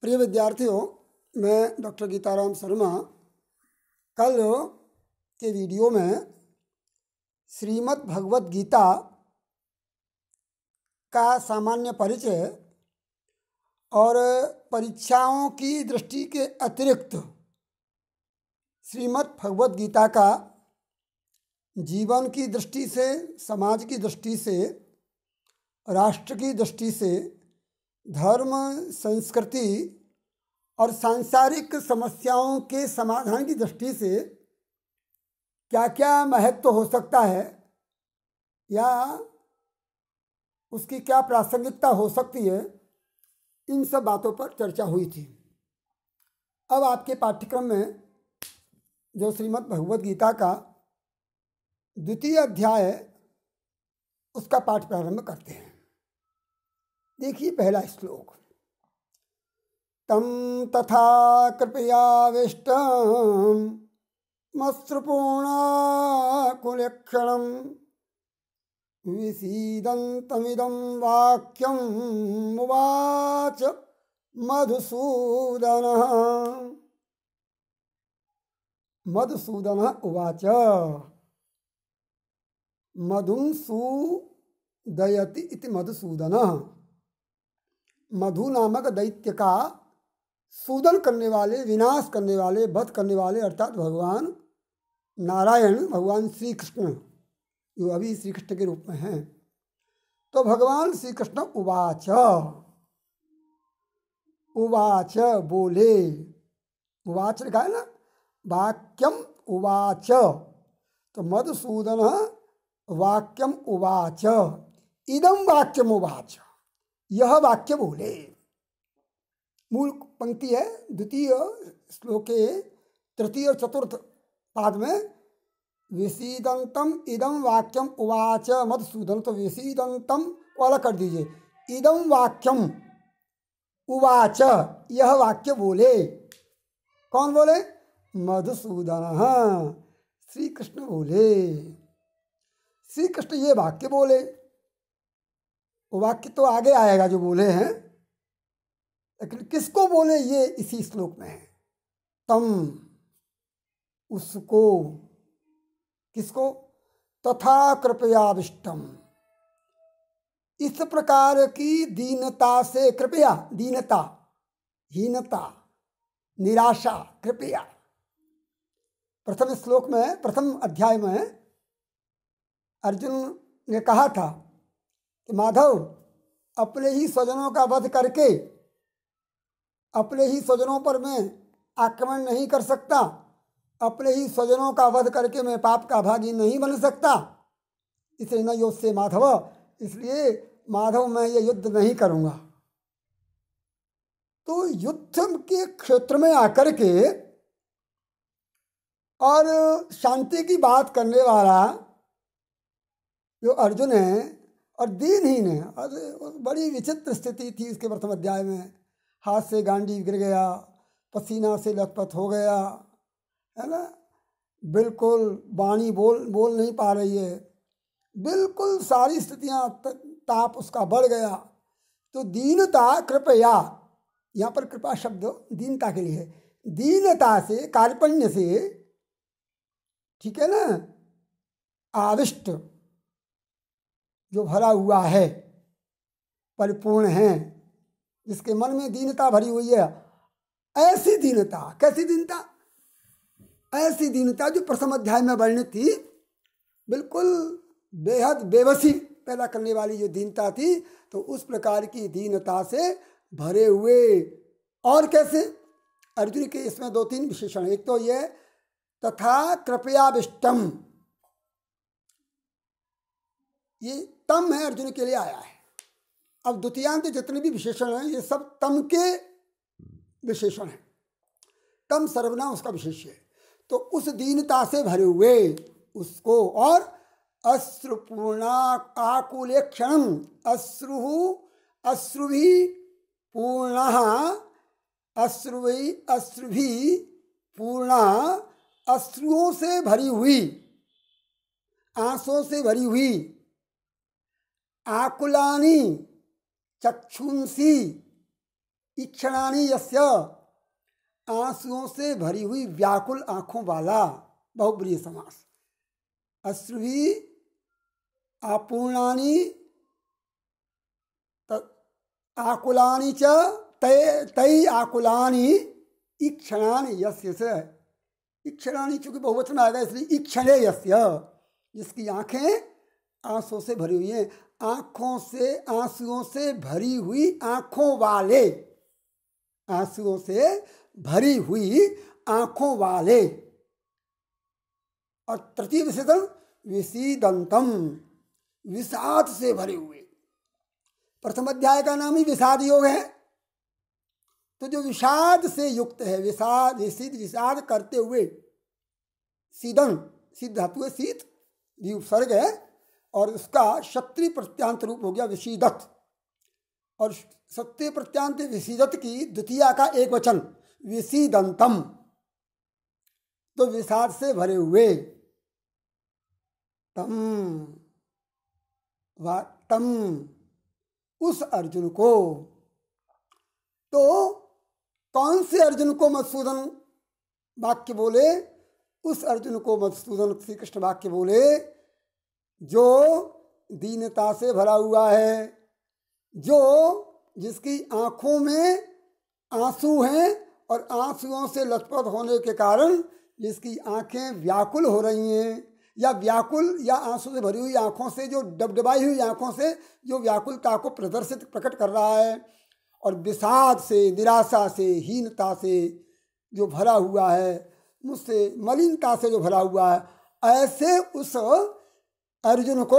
प्रिय विद्यार्थियों, मैं डॉक्टर गीताराम शर्मा कल के वीडियो में श्रीमद् भगवद गीता का सामान्य परिचय और परीक्षाओं की दृष्टि के अतिरिक्त श्रीमद् भगवद गीता का जीवन की दृष्टि से, समाज की दृष्टि से, राष्ट्र की दृष्टि से, धर्म, संस्कृति और सांसारिक समस्याओं के समाधान की दृष्टि से क्या क्या महत्व हो सकता है या उसकी क्या प्रासंगिकता हो सकती है, इन सब बातों पर चर्चा हुई थी। अब आपके पाठ्यक्रम में जो श्रीमद् भगवद गीता का द्वितीय अध्याय है, उसका पाठ प्रारंभ करते हैं। देखिए पहला श्लोक। तम तथा कृपयाविष्टं मस्त्रपूर्णाकुलेक्षणं विसीदन्तमिदं वाक्यं उवाच मधुसूदनः। मधुसूदनः उवाच। मधुं सूदयति इति मधुसूदनः। मधु नामक दैत्य का सूदन करने वाले, विनाश करने वाले, वध करने वाले अर्थात भगवान नारायण, भगवान श्री कृष्ण, जो अभी श्री कृष्ण के रूप में हैं। तो भगवान श्री कृष्ण उवाच, उवाच बोले, उवाच लिखा है ना, वाक्यम उवाच। तो मधुसूदन वाक्यम उवाच, इदम वाक्यम उवाच, यह वाक्य बोले। मूल पंक्ति है द्वितीय श्लोक के तृतीय और चतुर्थ पाद में, विसीदंतम इदम वाक्यम उवाच मधुसूदन। तो विसीदंतम को अलग कर दीजिए, इदम वाक्यम उवाच, यह वाक्य बोले। कौन बोले? मधुसूदन, श्री कृष्ण बोले। श्री कृष्ण ये वाक्य बोले। वाक्य तो आगे आएगा जो बोले हैं, लेकिन किसको बोले ये इसी श्लोक में है। तम, उसको, किसको? तथा कृपयाविष्टम, इस प्रकार की दीनता से, कृपया, दीनता, हीनता, निराशा, कृपया। प्रथम श्लोक में, प्रथम अध्याय में अर्जुन ने कहा था कि माधव, अपने ही स्वजनों का वध करके अपने ही स्वजनों पर मैं आक्रमण नहीं कर सकता, अपने ही स्वजनों का वध करके मैं पाप का भागी नहीं बन सकता, इसलिए न योत्से माधव, इसलिए माधव मैं ये युद्ध नहीं करूँगा। तो युद्ध के क्षेत्र में आकर के और शांति की बात करने वाला जो अर्जुन है और दीनहीन है, और बड़ी विचित्र स्थिति थी इसके प्रथम अध्याय में। हाथ से गांडीव गिर गया, पसीना से लथपथ हो गया, है ना, बिल्कुल वाणी बोल नहीं पा रही है, बिल्कुल सारी स्थितियां, ताप उसका बढ़ गया। तो दीनता, कृपया, यहाँ पर कृपा शब्द दीनता के लिए है। दीनता से, कार्पण्य से, ठीक है ना, आविष्ट, जो भरा हुआ है, परिपूर्ण है, जिसके मन में दीनता भरी हुई है, ऐसी दीनता। कैसी दीनता? ऐसी दीनता जो प्रथम अध्याय में वर्णित थी, बिल्कुल बेहद बेबसी पैदा करने वाली जो दीनता थी, तो उस प्रकार की दीनता से भरे हुए। और कैसे? अर्जुन के इसमें दो तीन विशेषण। एक तो ये तथा कृपयाविष्टम, ये तम है, अर्जुन के लिए आया है। अब द्वितीयांत जितने भी विशेषण हैं, ये सब तम के विशेषण हैं। तम सर्वनाम उसका विशेष है। तो उस दीनता से भरे हुए उसको, और अश्रुपूर्णा आकुलेक्षणम, अश्रुभि पूर्णः, अश्रुभि पूर्णा, अश्रुओं से भरी हुई, आंसुओं से भरी हुई, आकुलानी चक्षुंसी, ईक्षणानि यस्य, आंसुओं से भरी हुई व्याकुल आंखों वाला, बहुब्रीहि समास। अश्रुभि आपूर्णानि आकुलानि च तै आकुलानि ईक्षणानि यस्य से। ईक्षणानि चूंकि बहुवचन आएगा इसलिए ईक्षणे यस्य, जिसकी आंखें आंसुओं से भरी हुई हैं, आंखों से आंसुओं से भरी हुई आंखों वाले, आंसुओं से भरी हुई आंखों वाले। और तृतीय विशेषण विषीदंतम, विषाद से भरे हुए। प्रथम अध्याय का नाम ही विषाद योग है, तो जो विषाद से युक्त है, विषाद विषाद करते हुए, सीदन, सिद्ध धातु है, शीत भी उपसर्ग है और उसका क्षत्रिय प्रत्यांत रूप हो गया विषीदत। और सत्य प्रत्यांत विषीदत की द्वितीया का एक वचन विषीदंतम, तो विषाद से भरे हुए। तम उस अर्जुन को, तो कौन से अर्जुन को मधुसूदन वाक्य बोले? उस अर्जुन को मधुसूदन श्री कृष्ण वाक्य बोले जो दीनता से भरा हुआ है, जो जिसकी आंखों में आंसू हैं और आंसुओं से लथपथ होने के कारण जिसकी आंखें व्याकुल हो रही हैं, या व्याकुल या आंसू से भरी हुई आंखों से, जो डबडबाई हुई आंखों से जो व्याकुलता को प्रकट कर रहा है, और विषाद से, निराशा से, हीनता से जो भरा हुआ है, मुझसे मलिनता से जो भरा हुआ है, ऐसे उस अर्जुन को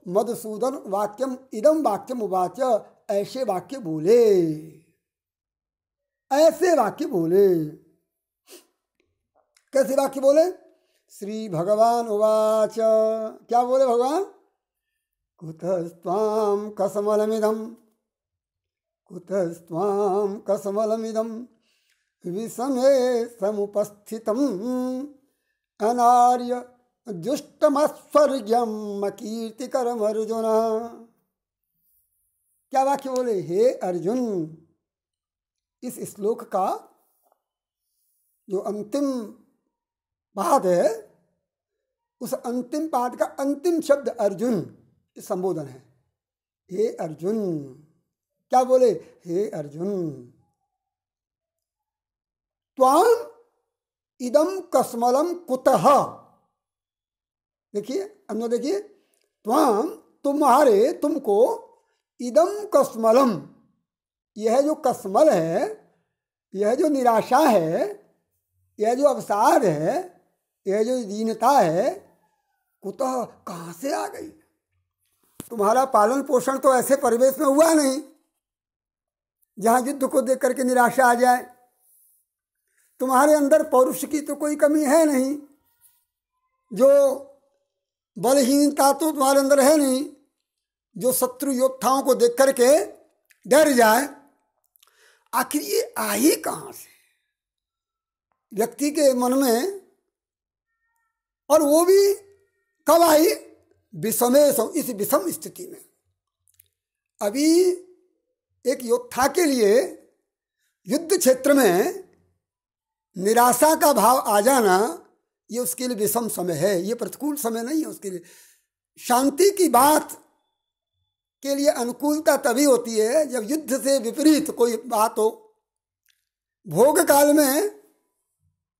मधुसूदन वाक्यम इदम वाक्यम उवाच, ऐसे वाक्य बोले, ऐसे वाक्य बोले। कैसे वाक्य बोले? श्री भगवान उवाच, क्या बोले भगवान? कुतस्त्वां कसमलमिदं, कुतस्त्वां कसमलमिदं विषमे समुपस्थितम् अनार्य दुष्टमस्वर्ग्यम अकीर्तिकरम अर्जुन। क्या वाक्य बोले? हे अर्जुन, इस श्लोक का जो अंतिम पाद है, उस अंतिम पाद का अंतिम शब्द अर्जुन संबोधन है। हे अर्जुन, क्या बोले? हे अर्जुन, त्वां इदम कसमलम कुतः, देखिए अन्य देखिए, त्वां तुम्हारे, तुमको, इदम कसमलम, यह जो कसमल है, यह जो निराशा है, यह जो अवसाद है, यह जो दीनता है, कुतः, कहाँ से आ गई? तुम्हारा पालन पोषण तो ऐसे परिवेश में हुआ नहीं जहाँ युद्ध को देख करके निराशा आ जाए। तुम्हारे अंदर पौरुष की तो कोई कमी है नहीं, जो बलहीनता तो तुम्हारे अंदर है नहीं, जो शत्रु योद्धाओं को देख करके डर जाए। आखिर ये आई कहाँ से व्यक्ति के मन में? और वो भी कब आई? विषमेश, इस विषम स्थिति में। अभी एक योद्धा के लिए युद्ध क्षेत्र में निराशा का भाव आ जाना, ये उसके लिए विषम समय है, ये प्रतिकूल समय नहीं है उसके लिए। शांति की बात के लिए अनुकूलता तभी होती है जब युद्ध से विपरीत कोई बात हो। भोग काल में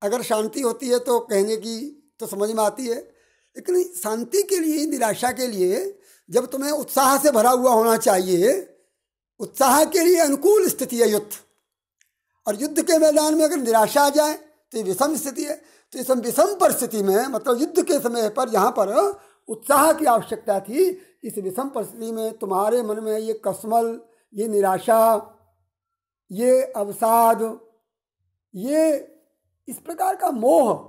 अगर शांति होती है तो कहने की तो समझ में आती है, लेकिन शांति के लिए, निराशा के लिए, जब तुम्हें उत्साह से भरा हुआ होना चाहिए, उत्साह के लिए अनुकूल स्थिति है युद्ध। और युद्ध के मैदान में अगर निराशा आ जाए तो ये विषम स्थिति है। तो इस विषम परिस्थिति में, मतलब युद्ध के समय पर जहाँ पर उत्साह की आवश्यकता थी, इस विषम परिस्थिति में तुम्हारे मन में ये कसमल, ये निराशा, ये अवसाद, ये इस प्रकार का मोह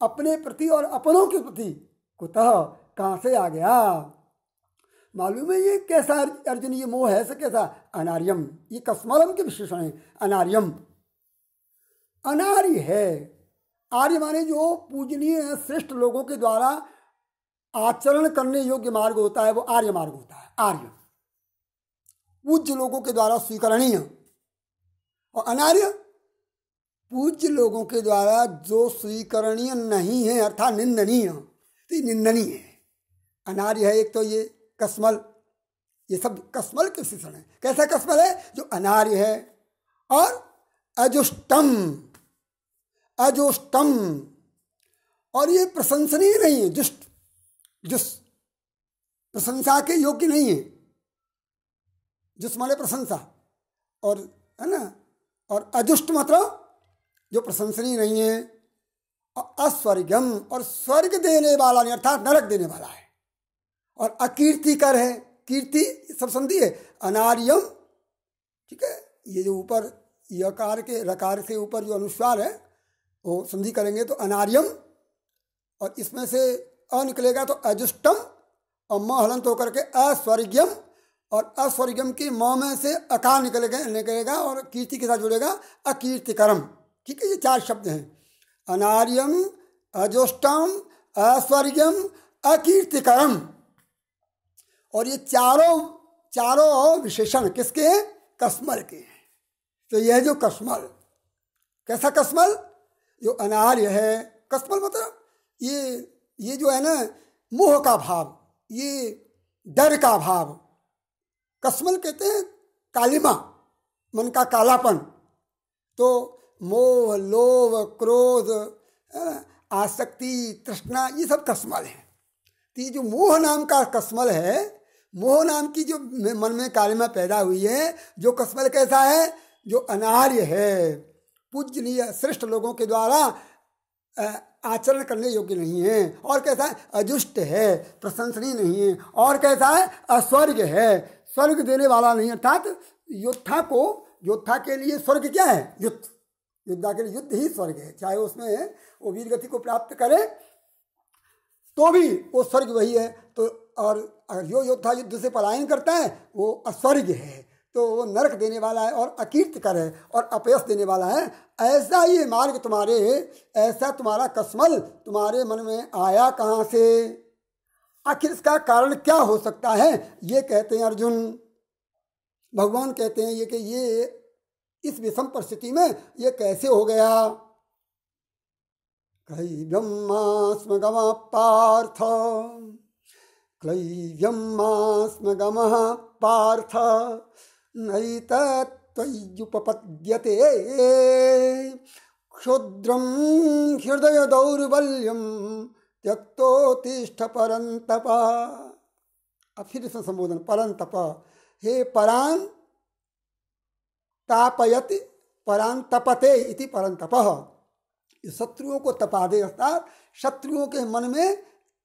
अपने प्रति और अपनों के प्रति कुतः, कहाँ से आ गया? मालूम है ये कैसा अर्जुन, ये मोह है से कैसा? अनार्यम, ये कसमलम के विशेषण है। अनार्यम, अनार्य है। आर्य माने जो पूजनीय श्रेष्ठ लोगों के द्वारा आचरण करने योग्य मार्ग होता है, वो आर्य मार्ग होता है। आर्य, पूज्य लोगों के द्वारा स्वीकरणीय, और अनार्य पूज्य लोगों के द्वारा जो स्वीकरणीय नहीं है अर्थात निंदनीय, तो ये निंदनीय है। अनार्य है एक तो ये कस्मल, ये सब कस्मल के विशेषण है। कैसा कस्मल है? जो अनार्य है। और अजुष्टम, अजुष्टम, और ये प्रशंसनीय नहीं है। जुष्ट, जुस प्रशंसा के योग्य नहीं है। जुस माने प्रशंसा, और है ना, और अजुष्ट मतलब जो प्रशंसनीय नहीं है। और अस्वर्गम, और स्वर्ग देने वाला नहीं अर्थात नरक देने वाला है। और अकीर्तिकर है, कीर्ति सब संधि है। अनार्यम, ठीक है, ये जो ऊपर यकार के रकार से ऊपर जो अनुस्वार है वो संधि करेंगे तो अनार्यम, और इसमें से अ निकलेगा तो अजुष्टम, और म हलंत होकर के अस्वर्गीयम, और अस्वर्गीयम की म में से अकार निकलेगा और कीर्ति के साथ जुड़ेगा अकीर्तिकरम। ठीक है, ये 4 शब्द हैं, अनार्यम, अजुष्टम, अस्वर्गीयम, अकीर्तिकरम। और ये चारों विशेषण किसके हैं? कस्मल के हैं। तो यह जो कस्मल, कैसा कस्मल? जो अनार्य है। कस्मल मतलब ये जो है ना, मोह का भाव, ये डर का भाव। कस्मल कहते हैं कालिमा, मन का कालापन। तो मोह, लोभ, क्रोध, आसक्ति, तृष्णा, ये सब कस्मल है। तो ये जो मोह नाम का कस्मल है, मोह नाम की जो मन में कालिमा पैदा हुई है, जो कस्मल कैसा है? जो अनार्य है, पूजनीय श्रेष्ठ लोगों के द्वारा आचरण करने योग्य नहीं है। और कैसा है? अजुष्ट है, प्रशंसनीय नहीं है। और कैसा है? अस्वर्ग है, स्वर्ग देने वाला नहीं। अर्थात योद्धा के लिए स्वर्ग क्या है? युद्ध। योद्धा के लिए युद्ध ही स्वर्ग है। चाहे उसमें वो वीर गति को प्राप्त करे तो भी वो स्वर्ग वही है। तो और जो योद्धा युद्ध से पलायन करता है वो अस्वर्ग है, तो वो नरक देने वाला है और अकीर्तिकर है और अपयश देने वाला है। ऐसा ये मार्ग तुम्हारे, ऐसा तुम्हारा कस्मल तुम्हारे मन में आया कहाँ से? आखिर इसका कारण क्या हो सकता है? ये कहते हैं अर्जुन, भगवान कहते हैं ये कि ये इस विषम परिस्थिति में ये कैसे हो गया? क्लैव्यम्मास्म गमः पार्थ, क्लैव्यम्मास्म गमः पार्थ, नैतत्त्वय्युपपद्यते क्षुद्रं हृदय दौर्बल्यं त्यक्तोत्तिष्ठ परन्तप। अब फिर इसमें संबोधन, परन्तप, हे परान तापयति परान तपते इति परन्तपः। शत्रुओं को तपा दे, अर्थात शत्रुओं के मन में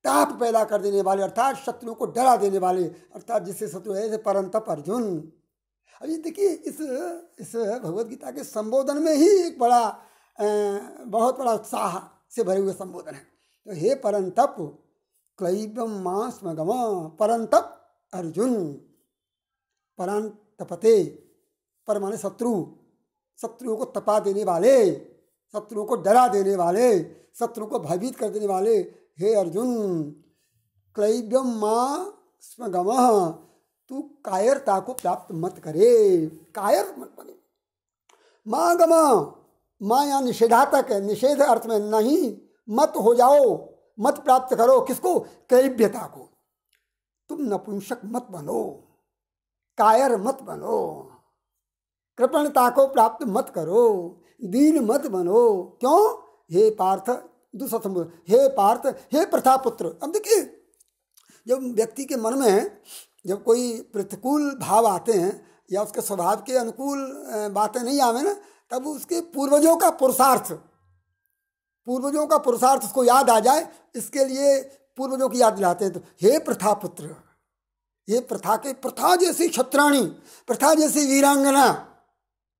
ताप पैदा कर देने वाले, अर्थात शत्रुओं को डरा देने वाले, अर्थात जिससे शत्रु है परंतप अर्जुन। अब ये देखिए इस भगवद गीता के संबोधन में ही एक बहुत बड़ा उत्साह से भरे हुए संबोधन है। तो हे परंतप क्लैव्यम्मास्म गमः, परंतप अर्जुन, परांतपते, पर माने शत्रु, शत्रुओं को तपा देने वाले, शत्रुओं को डरा देने वाले, शत्रुओं को भयभीत कर देने वाले, हे अर्जुन क्लैव्यम्मास्म गमः, तू कायरता को प्राप्त मत करे, कायर मत बने। माँ गमा, माँ यहाँ निषेधात्मक है, निषेध अर्थ में नहीं, मत हो जाओ, मत प्राप्त करो, किसको? क्लैव्यता को। तुम नपुंसक मत बनो, कायर मत बनो, कृपणता को प्राप्त मत करो, दीन मत बनो। क्यों? हे पार्थ, दूसरा संबोधन, हे पार्थ, हे प्रथापुत्र। अब देखिए जब व्यक्ति के मन में जब कोई प्रतिकूल भाव आते हैं या उसके स्वभाव के अनुकूल बातें नहीं आवे ना, तब उसके पूर्वजों का पुरुषार्थ उसको याद आ जाए, इसके लिए पूर्वजों की याद दिलाते हैं। तो हे प्रथापुत्र, ये प्रथा जैसी क्षत्राणी, प्रथा जैसी वीरांगना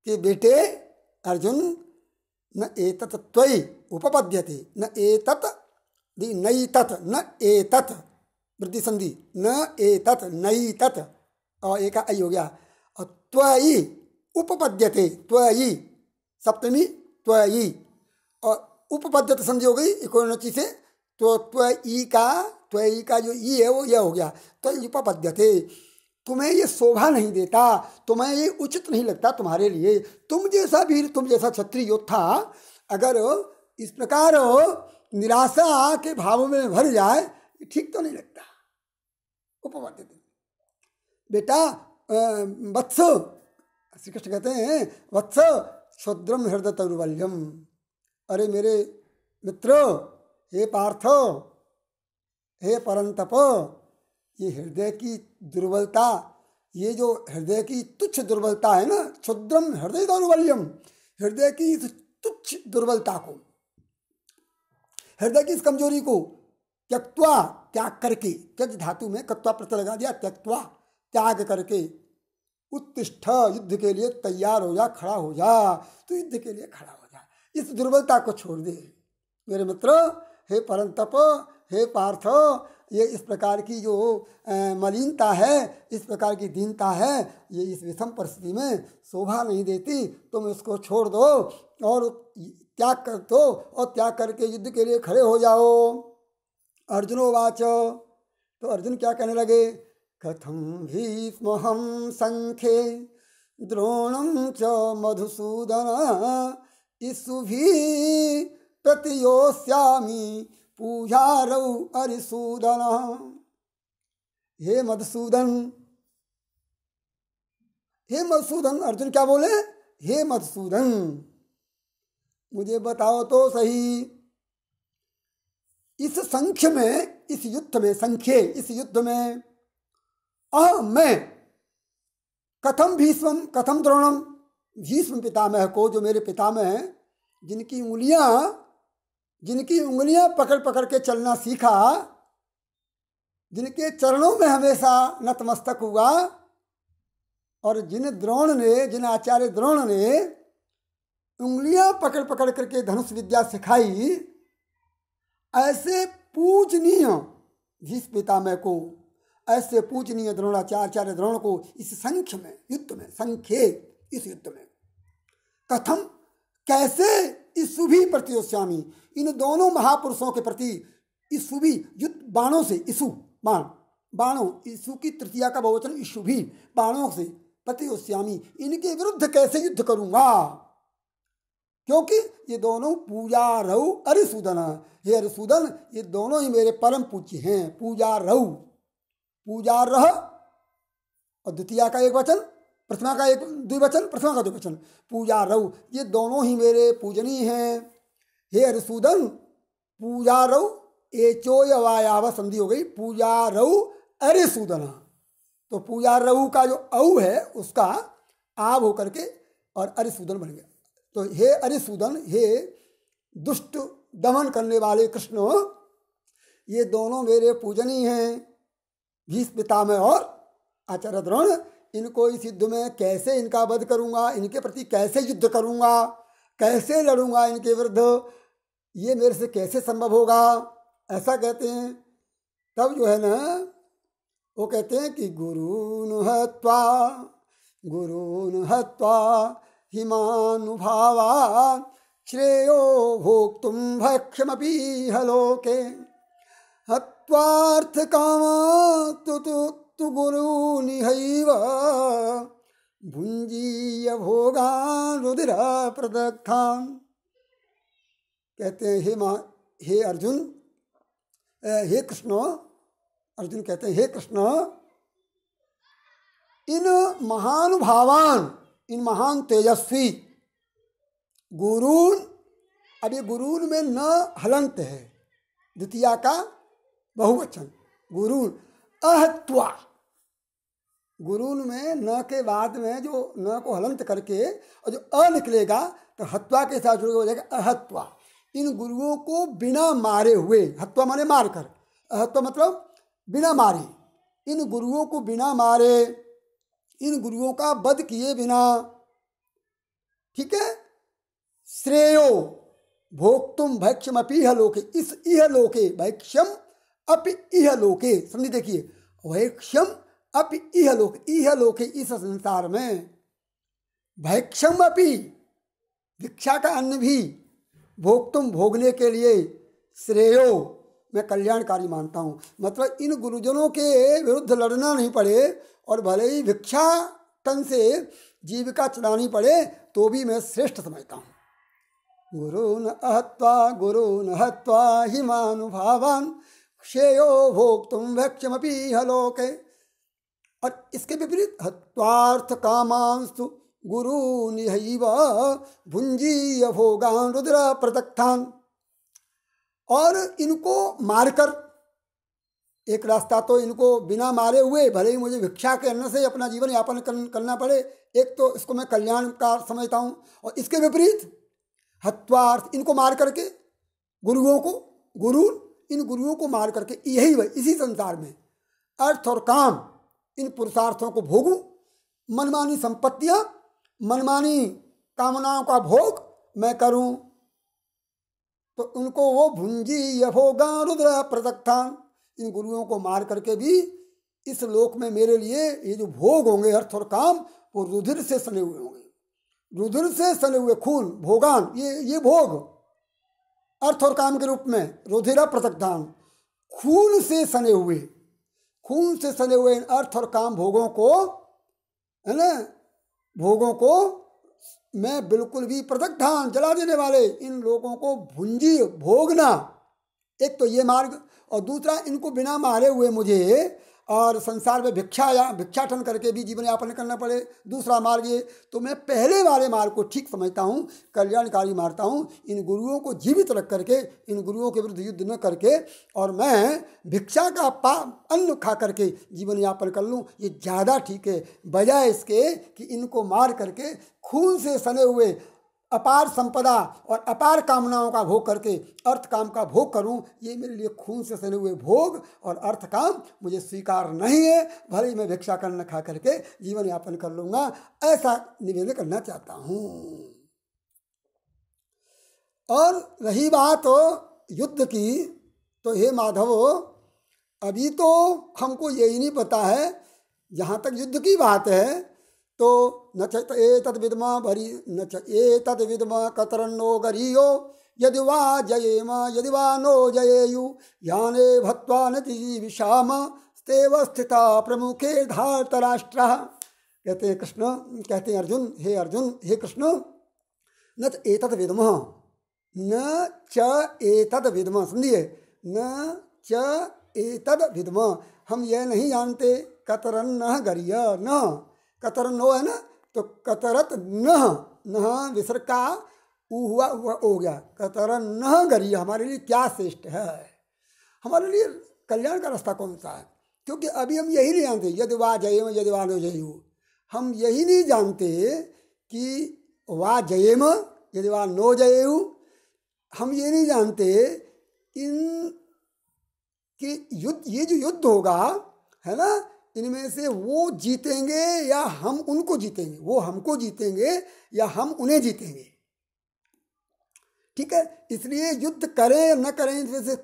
के बेटे अर्जुन, न एतत् त्वयि उपपद्यते, न एतत् नैतत्, न एतत् वृद्धि संधि, न एतत् नैतत्, और एक आई हो गया, और त्वयि उपपद्यते, त्वयि सप्तमी त्वयि, और उपपद्यते संधि हो गई इकोनोची से, तो त्वयि का जो ई है वो यह हो गया, तो उपपद्यते। तुम्हें ये शोभा नहीं देता, तुम्हें ये उचित नहीं लगता तुम्हारे लिए। तुम जैसा वीर, तुम जैसा क्षत्रिय योद्धा अगर इस प्रकार निराशा के भावों में भर जाए, ठीक तो नहीं लगता। उपमा देते बेटा, वत्स, श्री कृष्ण कहते हैं वत्स क्षुद्रम हृदय तरुवल्यम। अरे मेरे मित्र, हे पार्थ, हे परंतप, ये हृदय की दुर्बलता, ये जो हृदय की तुच्छ दुर्बलता है ना, क्षुद्रम हृदय दौर्बल्यम, हृदय की इस तुच्छ दुर्बलता को, हृदय की इस कमजोरी को त्यक्त्वा, त्याग करके, त्यज धातु में कत्वा प्रत्यय लगा दिया, त्यक्त्वा त्याग करके, उत्तिष्ठ युद्ध के लिए तैयार हो जा, खड़ा हो जा, तो युद्ध के लिए खड़ा हो जा, इस दुर्बलता को छोड़ दे। मेरे मित्र, हे परंतप, हे पार्थ, ये इस प्रकार की जो मलिनता है, इस प्रकार की दीनता है, ये इस विषम परिस्थिति में शोभा नहीं देती। तुम इसको छोड़ दो और त्याग कर दो, और त्याग करके युद्ध के लिए खड़े हो जाओ। अर्जुनोवाच, तो अर्जुन क्या कहने लगे, कथम भीष्महं संख्ये द्रोणं च मधुसूदन इषुभिः प्रतियोत्स्यामि पूजारौ अरिसूदन। हे मधुसूदन, हे मधुसूदन, अर्जुन क्या बोले, हे मधुसूदन, मुझे बताओ तो सही, इस संख्य में, इस युद्ध में, संख्ये इस युद्ध में, मैं कथम भीष्मम कथम द्रोणम, भीष्म पितामह को, जो मेरे पितामह हैं, जिनकी उंगलियां पकड़ पकड़ के चलना सीखा, जिनके चरणों में हमेशा नतमस्तक हुआ, और जिन आचार्य द्रोण ने उंगलियां पकड़ पकड़ करके धनुष विद्या सिखाई, ऐसे पूजनीय भीष्म पितामह को, ऐसे पूजनीय द्रोणाचार्य द्रोण को इस संख्य में, युद्ध में, संख्ये इस युद्ध में, कथम कैसे, इषुभि प्रतियोत्स्यामि, इन दोनों महापुरुषों के प्रति, इषुभि युद्ध बाणों से, इषु बाण, बाणों, इषु की तृतीया का बहुवचन इषुभि, बाणों से, प्रतियोत्स्यामि, इनके विरुद्ध कैसे युद्ध करूंगा, क्योंकि ये दोनों पूजा रहु अरिसूदन, हे अरिसूदन, ये दोनों ही मेरे परम पूज्य हैं। पूजा रहु, पूजा रह और द्वितीया का एक वचन, प्रथमा का एक द्विवचन, प्रथमा का द्विवचन, पूजा रहु, ये दोनों ही मेरे पूजनीय हैं। हे अरिसूदन, पूजा रहु, एचोय वायाव संधि हो गई, पूजा रहु अरिसूदन, तो पूजा रहु का जो औ है उसका आव होकर के और अरिसूदन बन गया। तो हे अरिसूदन, हे दुष्ट दमन करने वाले कृष्ण, ये दोनों मेरे पूजनीय हैं, भीष्म पितामह और आचार्य द्रोण। इनको इस युद्ध में कैसे इनका वध करूंगा, इनके प्रति कैसे युद्ध करूंगा, कैसे लड़ूंगा इनके विरुद्ध, ये मेरे से कैसे संभव होगा, ऐसा कहते हैं। तब जो है ना, वो कहते हैं कि गुरून् हत्वा हिमानुभावा श्रेयो भोक्तुं भक्ष्यमपि हलोके हत्वार्थ कामा तु गुरूनिहैव भुंजीय भोगान् रुधिर प्रदग्धान्। कहते हैं हे अर्जुन, हे कृष्ण, अर्जुन कहते हैं हे कृष्ण, इन महानुभावान, इन महान तेजस्वी गुरून, अब ये गुरून में न हलंत है, द्वितीया का बहुवचन, गुरून अहत्वा, गुरून में न के बाद में जो न को हलंत करके और जो अ निकलेगा तो हत्वा के साथ जुड़ हो जाएगा अहत्वा। इन गुरुओं को बिना मारे हुए, हत्वा माने मार कर, अहत्वा मतलब बिना मारे, इन गुरुओं को बिना मारे, इन गुरुओं का वध किए बिना, ठीक है, श्रेयो भोक्तुम भक्ष्यम अपि इह लोके, इस इह लोके, भक्ष्यम अपि इह लोके, समझिए, देखिए, भक्ष्यम अपि इह लोके, इह लोके इस संसार में, भक्ष्यम अपि भिक्षा का अन्न भी, भोक्तुम भोगने के लिए, श्रेयो मैं कल्याणकारी मानता हूँ। मतलब इन गुरुजनों के विरुद्ध लड़ना नहीं पड़े और भले ही भिक्षाटन से जीविका चलानी पड़े तो भी मैं श्रेष्ठ समझता हूँ। गुरुन हत्वा हिमानुभावान श्रेयो भोक्तुम भक्ष्यमपि हलोके। और इसके विपरीत हत्वार्थ कामांस्तु गुरु निहैव भुंजीय भोगान रुद्र प्रदत्तान। और इनको मारकर, एक रास्ता तो इनको बिना मारे हुए भले ही मुझे भिक्षा के अन्न से अपना जीवन यापन करना पड़े, एक तो इसको मैं कल्याणकार समझता हूँ। और इसके विपरीत हत्वार्थ, इनको मार करके गुरुओं को, इन गुरुओं को मार करके यही इसी संसार में अर्थ और काम, इन पुरुषार्थों को भोगूं, मनमानी संपत्तियां, मनमानी कामनाओं का भोग मैं करूं, तो उनको वो भुंजी यभोगा रुद्र प्रदत्तान। इन गुरुओं को मार करके भी इस लोक में मेरे लिए ये जो भोग होंगे अर्थ और काम, वो रुधिर से सने हुए होंगे। रुधिर से सने हुए खून, भोगान, ये भोग अर्थ और काम के रूप में, रुधिर प्रदत्तान, खून से सने हुए इन अर्थ और काम भोगों को, है ना, भोगों को मैं बिल्कुल भी प्रदग्धान, जला देने वाले इन लोगों को भुंजी, भोगना, एक तो ये मार्ग। और दूसरा, इनको बिना मारे हुए मुझे और संसार में भिक्षाटन करके भी जीवन यापन करना पड़े, दूसरा मार्ग ये। तो मैं पहले वाले मार्ग को ठीक समझता हूँ, कल्याणकारी मानता हूँ। इन गुरुओं को जीवित रख करके, इन गुरुओं के विरुद्ध युद्ध न करके, और मैं भिक्षा का अन्न खा करके जीवन यापन कर लूँ, ये ज़्यादा ठीक है, बजाय इसके कि इनको मार करके खून से सने हुए अपार संपदा और अपार कामनाओं का भोग करके अर्थ काम का भोग करूं। ये मेरे लिए खून से सने हुए भोग और अर्थ काम मुझे स्वीकार नहीं है, भले ही मैं भिक्षा करना खा करके जीवन यापन कर लूंगा, ऐसा निवेदन करना चाहता हूं। और रही बात युद्ध की, तो हे माधव, अभी तो हमको यही नहीं पता है, जहाँ तक युद्ध की बात है तो न च एतद् विद्म कतरन्नो गरीयो यदि वा जयेम यदि वा नो जयेयु याने भक्त्वा न जीविषाम स्तेव स्थिता प्रमुखे धार्तराष्ट्रः। कहते हैं कृष्ण, कहते हैं अर्जुन, हे कृष्ण, न च एतद् विद्म, न च एतद् विद्म, समझिए, न च एतद् विद्म, हम यह नहीं जानते, कतरन्न गरीय, न कतरन नो है ना, तो कतरत न विसर्ग का हुआ हो गया, कतरन न गरीय, हमारे लिए क्या श्रेष्ठ है, हमारे लिए कल्याण का रास्ता कौन सा है। क्योंकि अभी हम यही नहीं जानते, यदि वा जयेम यदि वा नो जयेयु, हम यही नहीं जानते कि वा जयेम यदि वा नो जयेयु, हम ये नहीं जानते इन कि युद्ध, ये जो युद्ध होगा है ना, इनमें से वो जीतेंगे या हम उनको जीतेंगे, वो हमको जीतेंगे या हम उन्हें जीतेंगे। ठीक है, इसलिए युद्ध करें न करें, जैसे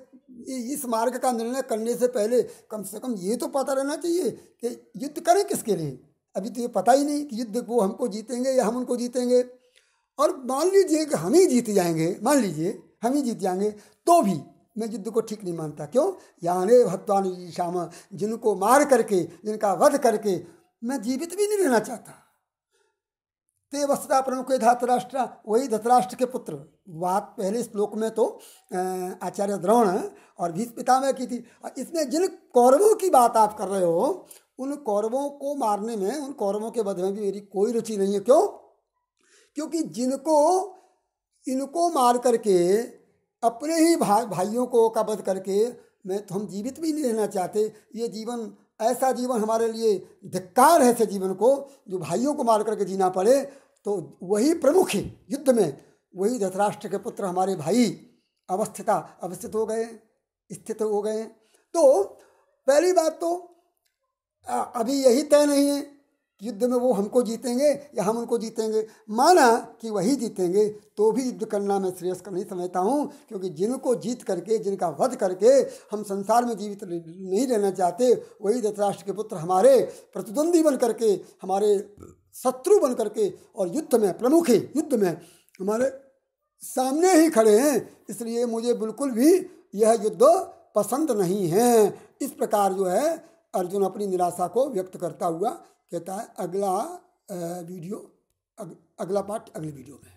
इस मार्ग का निर्णय करने से पहले कम से कम ये तो पता रहना चाहिए कि युद्ध करें किसके लिए। अभी तो ये पता ही नहीं कि युद्ध वो हमको जीतेंगे या हम उनको जीतेंगे। और मान लीजिए कि हम ही जीत जाएंगे, मान लीजिए हम ही जीत जाएंगे, तो भी मैं युद्ध को ठीक नहीं मानता। क्यों? याने भक्तवान श्याम, जिनको मार करके, जिनका वध करके मैं जीवित भी नहीं रहना चाहता। ते वस्तुतः प्रमुख धृतराष्ट्र, वही धृतराष्ट्र के पुत्र। बात पहले श्लोक में तो आचार्य द्रोण और भीष्म पितामह की थी। और इसमें जिन कौरवों की बात आप कर रहे हो, उन कौरवों को मारने में, उन कौरवों के वध में भी मेरी कोई रुचि नहीं है। क्यों? क्योंकि जिनको इनको मार करके, अपने ही भाइयों को का वध करके मैं, तो हम जीवित भी नहीं रहना चाहते। ये जीवन, ऐसा जीवन हमारे लिए धिक्कार है, ऐसे जीवन को जो भाइयों को मार करके जीना पड़े। तो वही प्रमुख है युद्ध में, वही धृतराष्ट्र के पुत्र हमारे भाई अवस्थित हो गए, स्थित हो गए। तो पहली बात तो अभी यही तय नहीं है कि युद्ध में वो हमको जीतेंगे या हम उनको जीतेंगे। माना कि वही जीतेंगे तो भी युद्ध करना मैं श्रेयस्कर नहीं समझता हूँ, क्योंकि जिनको जीत करके, जिनका वध करके हम संसार में जीवित नहीं रहना चाहते, वही धृतराष्ट्र के पुत्र हमारे प्रतिद्वंदी बन करके, हमारे शत्रु बन करके और युद्ध में प्रमुख है, युद्ध में हमारे सामने ही खड़े हैं। इसलिए मुझे बिल्कुल भी यह युद्ध पसंद नहीं हैं। इस प्रकार जो है अर्जुन अपनी निराशा को व्यक्त करता हुआ कहता है। अगला वीडियो, अगला पार्ट अगले वीडियो में।